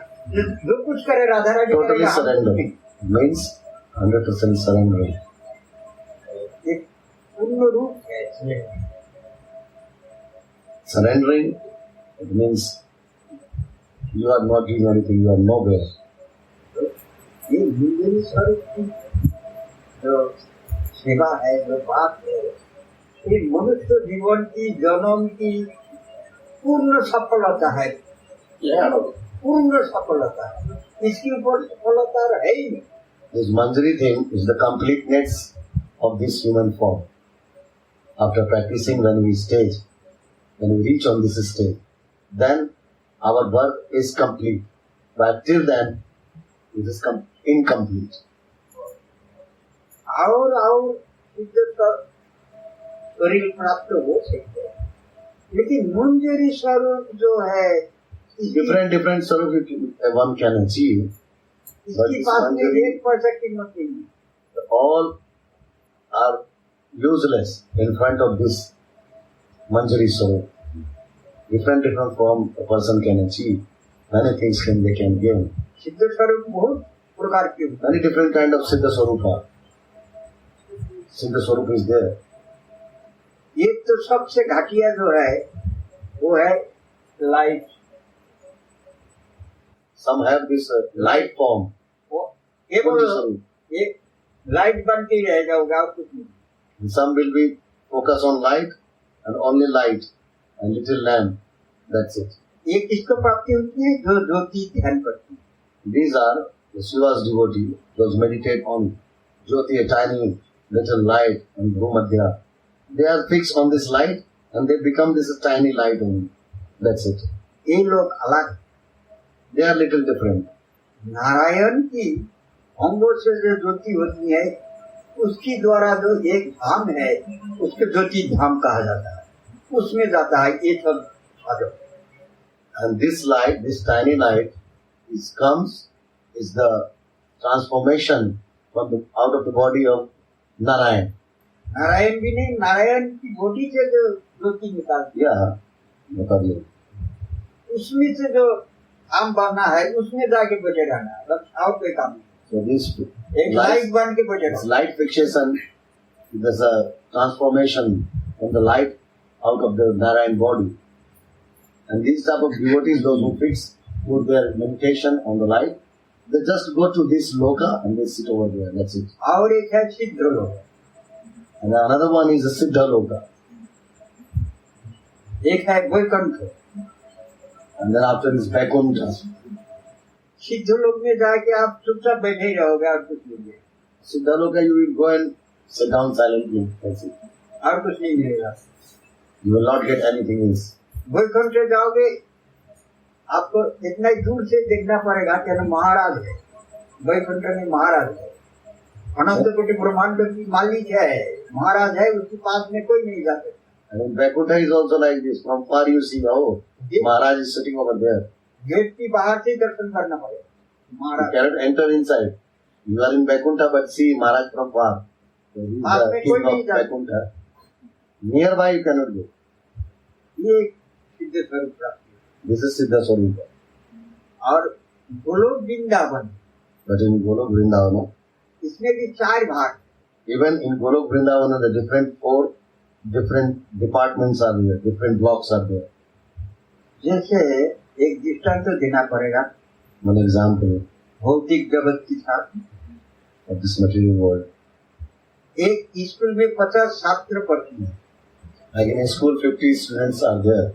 जो कुछ करे राधा रानी Totally करेगा, हम surrender. नहीं। Means 100% surrender. एक पूर्ण रूप है इसमें। Surrendering, it means you are not doing anything, you are nowhere. ये मुंगेश्वर की जो सेवा है, जो बात है, ये मनुष्य जीवन की जन्म की पूर्ण सफलता है। Yeah. पूर्ण सफलता है, इसके ऊपर सफलता है ही नहीं। This Manjari thing is the completeness of this human form. After practicing when we reach on this stage, then our birth is complete. But till then, it is incomplete. और शुद्ध शरीर प्राप्त हो सकते हैं, लेकिन मुंजरी स्वरूप जो है Different swarup one can achieve. but इसकी this पास में Manjari, 1% कीमत नहीं है। all are useless in front of this Manjari swarup. Different form a person can achieve. Many things they can gain. सिद्ध स्वरूप बहुत प्रकार के होते Many different kind of Siddha Swarupa. Siddha Swarup is there. हैं। एक तो सबसे घाटिया जो है वो है light. Some have this light form. वो Siddha केवल Swarup. एक लाइट बनती रह जाओगा, कुछ नहीं। And some will be focus on light and only light and little lamp. That's it. एक किसको प्राप्ति होती है? जो ज्योति ध्यान करती है। These are the Shiva's devotee. Those meditate on Jyoti, a tiny little light, and Bhumadhya. They are fixed on this light and they become this tiny light only. That's it. ये लोग अलग। They are little different. Narayan की अंगों से जो ज्योति होती है, उसकी द्वारा जो एक धाम है, उसको ज्योति धाम कहा जाता है। उसमें जाता है ये सब साधन। And this light, this tiny light, is the transformation from out of the body of Narayan. Narayan भी नहीं, नारायण की बॉडी से जो ज्योति निकालती Yeah, बताइए. है, उसमें से जो धाम बनना है, उसमें जाके बचे रहना है, बस और कोई काम नहीं। So this एक लाइट बन के बचे this रहना। light fixation, there's a transformation from the light out of the Narayan body. And these type of devotees, those who put their meditation on the light, they just go to this loka and they sit over there. That's it. और एक है सिद्ध लोग, And another one is a Siddha loka. एक है Vaikuntha. And then after this Vaikuntha. सिद्ध लोग में जाके आप चुपचाप बैठे ही रहोगे और कुछ नहीं, Siddha loka, you will go and sit down silently. That's it. और कुछ नहीं मिलेगा। You will not get anything else. Vaikuntha से जाओगे, आपको इतना ही दूर से देखना पड़ेगा कि महाराज है, वैकुंठ में महाराज है, अनंत कोटि ब्रह्मांड की मालिक है, महाराज है, उसके पास में कोई नहीं जा सकता। And in Vaikuntha is also like this. From far you see, oh, Maharaj is sitting over there. Gate की बाहर से ही दर्शन करना पड़ेगा You Maharaj. cannot enter inside. You are in Vaikuntha, but see Maharaj from far. So he is pass the में king कोई नहीं of जाता। Vaikuntha. Nearby you cannot go. ये सिद्ध स्वरूप प्राप्ति। This is Siddha Swarupa. और Golok Vrindavan, But in Golok Vrindavana, इसमें भी 4 भाग। even in Golok Vrindavana, the 4 different departments are there, different blocks are there. जैसे एक दृष्टांत तो देना पड़ेगा One example भौतिक जगत के साथ। of this material world. एक स्कूल में 50 छात्र पढ़ते हैं, Like in a school, 50 students are there.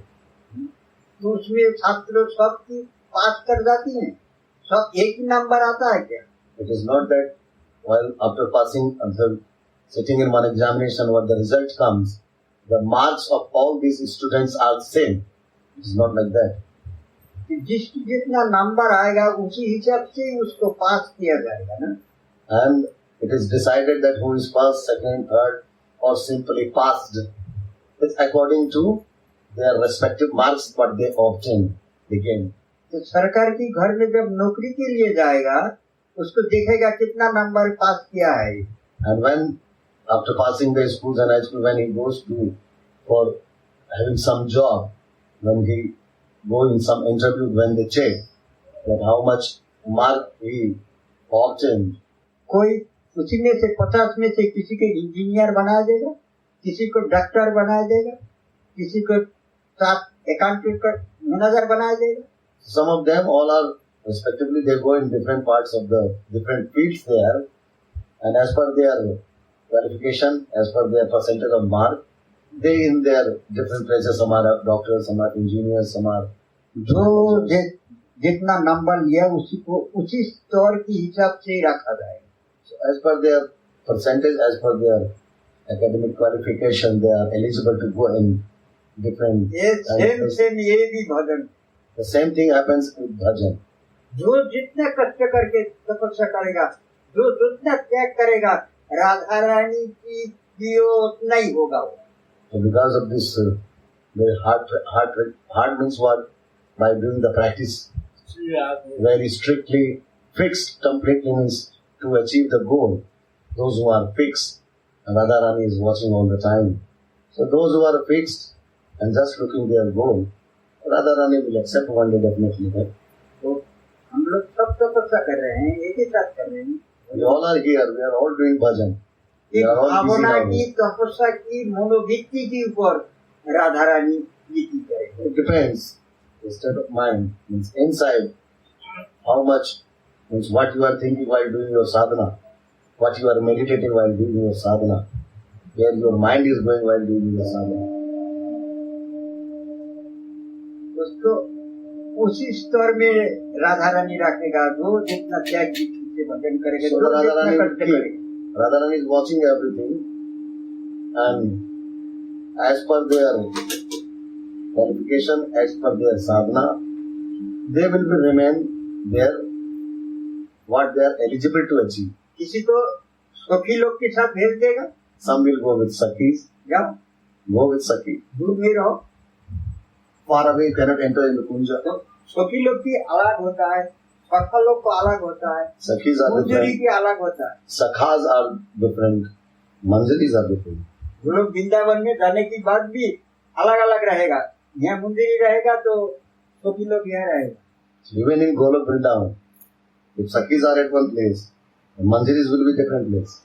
तो उसमें छात्र सब की पास कर जाती हैं, सब एक ही नंबर आता है क्या? It is not that while after passing, after sitting in one examination, what the result comes, the marks of all these students are same. It is not like that. कि जितना नंबर आएगा उसी हिसाब से ही उसको पास किया जाएगा ना। And it is decided that who is first, second, third, or simply passed. It's according to their respective marks what they obtain again. तो सरकार की घर में जब नौकरी के लिए जाएगा उसको देखेगा कितना नंबर पास किया है। And when after passing the schools and high school, when he goes to for having some job, when he go in some interview, when they check that how much mark he obtained, कोई उसी में से 50 में से किसी को engineer बना देगा, किसी को डॉक्टर बना देगा, किसी को अकाउंटेंट का मैनेजर बना देगा। some of them all are respectively they go in different parts of the different fields there, and as per their qualification, as per their percentage of mark, they in their different places. Some are doctors, some are engineers, some are जो जितना number लिया उसी को उसी स्तर की हिसाब से ही रखा जाएगा। so as per their percentage, as per their academic qualification, they are eligible to go in different. ये सेम ये भी भजन, The same thing happens with bhajan. जो जितना कष्ट करके तपस्या करेगा, जो जितना त्याग करेगा, राधा रानी की दियो उतना ही होगा वो। So because of this very hard means what? By doing the practice very strictly fixed completely means to achieve the goal. Those who are fixed, and Radharani is watching all the time. So those who are fixed and just looking their goal, Radharani will accept one day definitely. Right? तो हम लोग सब तपस्या कर रहे हैं, एक ही साथ कर रहे हैं। We all are here, we are all doing bhajan. We एक are all busy Bhavna now. की तपस्या की मनोवृत्ति के ऊपर राधा रानी नीति करेगी। It depends. The state of mind means inside how much means what you are thinking while doing your sadhana, what you are meditating while doing your sadhana, where your mind is going while doing your sadhana. उसको उसी स्तर में राधा रानी रखेगा, जो जितना त्याग दीक्षित से भजन करेगा, So जो Radharani जितना will कष्ट keep. करेगा। Radharani is watching everything, and as per their qualification, as per their sadhana, they will be remain there what they are eligible to achieve. किसी को सखी लोग के साथ भेज देगा, Some will go with sakhis, जाओ go with sakhi. दूर में रहो। Far away you cannot enter in the kunja. तो सखी लोग की अलग होता है, सखा लोग को अलग होता है, Sakhis are मंजरी different. की अलग होता है। Sakhas are different. Manjaris are different. वो लोग वृंदावन में जाने के बाद भी अलग अलग रहेगा, यहाँ मंजरी रहेगा तो सखी लोग यहाँ रहेगा। Even in Golok Vrindavan, if Sakhis are at one place, the Manjaris will be different place.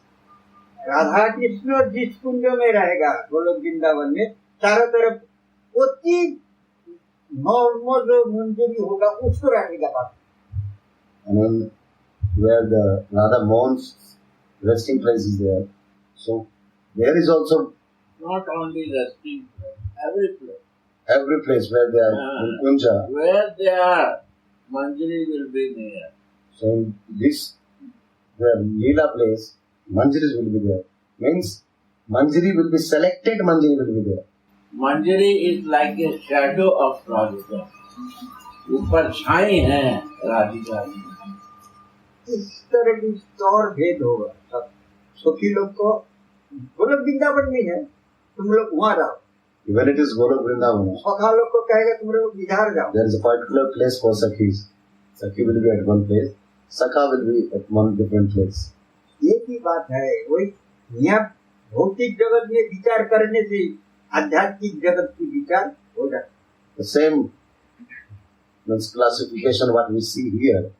Radha Krishna जिस कुंज में रहेगा गोलोक वृंदावन में, चारों तरफ उतनी नॉर्मल जो मंजूरी होगा उसको रहेगा बात। And then where the Radha Mohan's resting place is there, so there is also Not only resting place, every place. every place where they are in Kunja. Where they are, Manjari will be near. So in this, the Leela place, Manjaris will be there. Means Manjari will be selected, Manjari will be there. Manjari is like a shadow of Radhika. ऊपर छाई है राधिका की। इस तरह की स्तर भेद होगा सब। सखी लोग को गोलोक वृंदावन में है, तुम लोग वहाँ जाओ। When it is Golok Vrindavan, सखा लोग को कहेगा तुम लोग इधर जाओ। there is a particular place for Sakhis. Sakhi will be at one place, Sakha will be at one different place. एक ही बात है, वही यहाँ भौतिक जगत में विचार करने से आध्यात्मिक जगत की विचार हो जाता है। The same means classification what we see here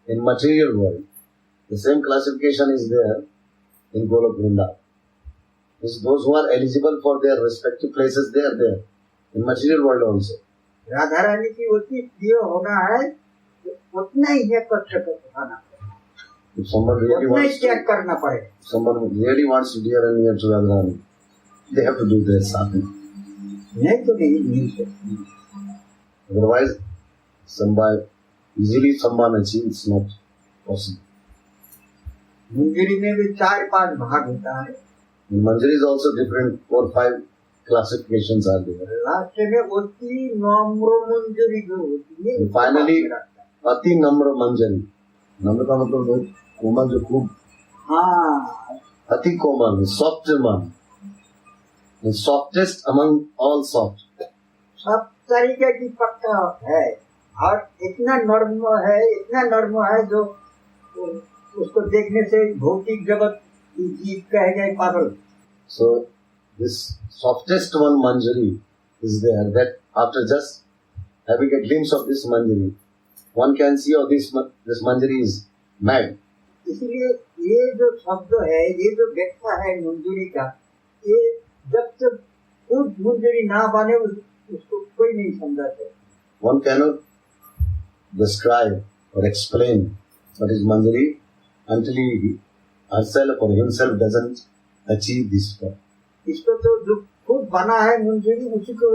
in material world, the same classification is there in Golok Vrindavan. Those who are eligible for their respective places, they are there in material world also. Radha Rani की उतनी प्रिय होना है तो उतना ही है कष्ट को उठाना पड़ेगा, If someone really उतना ही wants त्याग to, करना पड़ेगा। someone who really wants to dear and near to Radharani, they have to do their sadhana. नहीं तो नहीं मिल सकती। Otherwise, easily someone achieves, it's not possible. मंजरी में भी 4-5 भाग होता है। In Manjari is also different, 4-5 classifications are there. Last में अति नम्र मंजरी जो होती है, And finally, Ati Namra Manjari. Namra का मतलब बहुत कोमल, जो खूब हाँ, अति कोमल, the soft one, the softest among all soft. सब तरीके की पक्का है और इतना नर्म है जो उसको देखने से भौतिक जगत की जीव कह गए पागल। So this softest one Manjari is there, that after just having a glimpse of this Manjari, one can see how this Manjari is mad. इसलिए ये जो शब्द है, ये जो व्याख्या है मंजूरी का, ये जब तक खुद मंजूरी ना बने उसको कोई नहीं समझा सकता। One cannot describe or explain what is Manjari until he herself or himself doesn't achieve this part. इसको तो जो खुद बना है मंजूरी, उसी को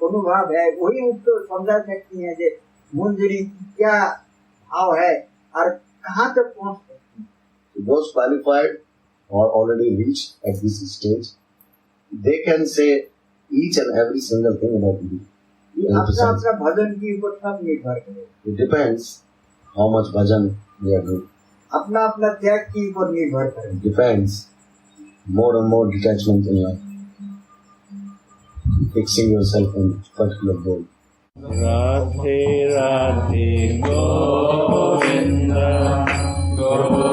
अनुभव है, वही उसको समझा सकती है कि मंजूरी क्या भाव है और कहाँ तक पहुँच सकती है। So those qualified or already reached at this stage, they can say each and every single thing about me. ये अपना अपना भजन के ऊपर सब निर्भर करे, It depends how much bhajan we are doing. अपना अपना त्याग के ऊपर निर्भर करे। It depends more and more detachment in life. Fixing yourself on particular goal. Radhe Radhe Govind Govind